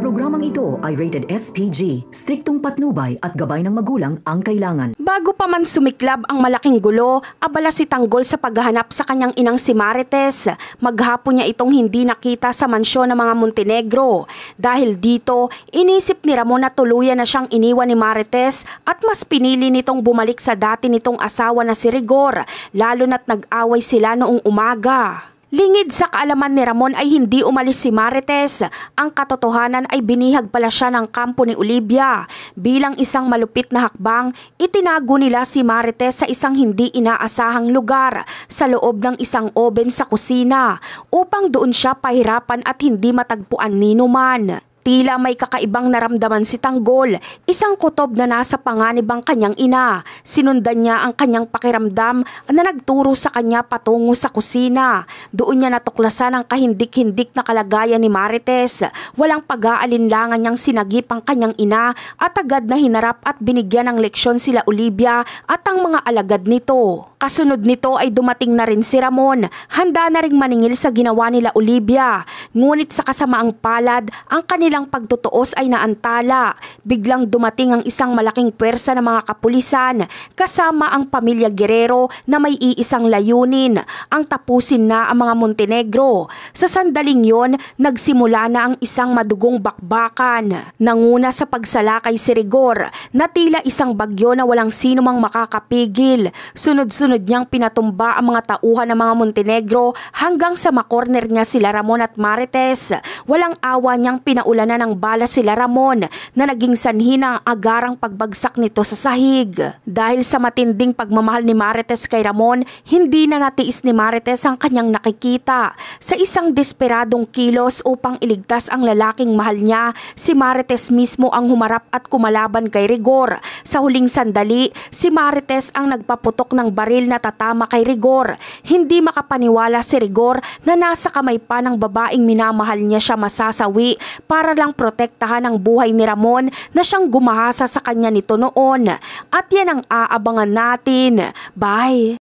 Programang ito ay rated SPG, striktong patnubay at gabay ng magulang ang kailangan. Bago pa man sumiklab ang malaking gulo, abala si Tanggol sa paghahanap sa kanyang inang si Marites. Maghapon niya itong hindi nakita sa mansyon ng mga Montenegro. Dahil dito, inisip ni Ramon na tuluyan na siyang iniwan ni Marites at mas pinili nitong bumalik sa dati nitong asawa na si Rigor, lalo na't nag-away sila noong umaga. Lingid sa kaalaman ni Ramon ay hindi umalis si Marites. Ang katotohanan ay binihag pala siya ng kampo ni Olivia. Bilang isang malupit na hakbang, itinago nila si Marites sa isang hindi inaasahang lugar sa loob ng isang oven sa kusina upang doon siya pahirapan at hindi matagpuan ni numan. Tila may kakaibang naramdaman si Tanggol, isang kutob na nasa panganib ang kanyang ina. Sinundan niya ang kanyang pakiramdam na nagturo sa kanya patungo sa kusina. Doon niya natuklasan ang kahindik-hindik na kalagayan ni Marites. Walang pag-aalinlangan niyang sinagip ang kanyang ina at agad na hinarap at binigyan ng leksyon sila Olivia at ang mga alagad nito. Kasunod nito ay dumating na rin si Ramon. Handa na ring maningil sa ginawa nila Olivia. Ngunit sa kasamaang palad, ang kanilang pagtutuos ay naantala. Biglang dumating ang isang malaking pwersa ng mga kapulisan kasama ang pamilya Guerrero na may iisang layunin, ang tapusin na ang mga Montenegro. Sa sandaling yon, nagsimula na ang isang madugong bakbakan. Nanguna sa pagsalakay si Rigor na tila isang bagyo na walang sino mang makakapigil. Sunod-sunod niyang pinatumba ang mga tauhan ng mga Montenegro hanggang sa makorner niya sila Ramon at Marites. Walang awa niyang pinaulan na ng bala sila Ramon na naging sanhi ng agarang pagbagsak nito sa sahig. Dahil sa matinding pagmamahal ni Marites kay Ramon, hindi na natiis ni Marites ang kanyang nakikita. Sa isang desperadong kilos upang iligtas ang lalaking mahal niya, si Marites mismo ang humarap at kumalaban kay Rigor. Sa huling sandali, si Marites ang nagpaputok ng baril na tatama kay Rigor. Hindi makapaniwala si Rigor na nasa kamay pa ng babaeng minamahal niya siya masasawi para lang protektahan ang buhay ni Ramon na siyang gumahasa sa kanya nito noon. At yan ang aabangan natin. Bye!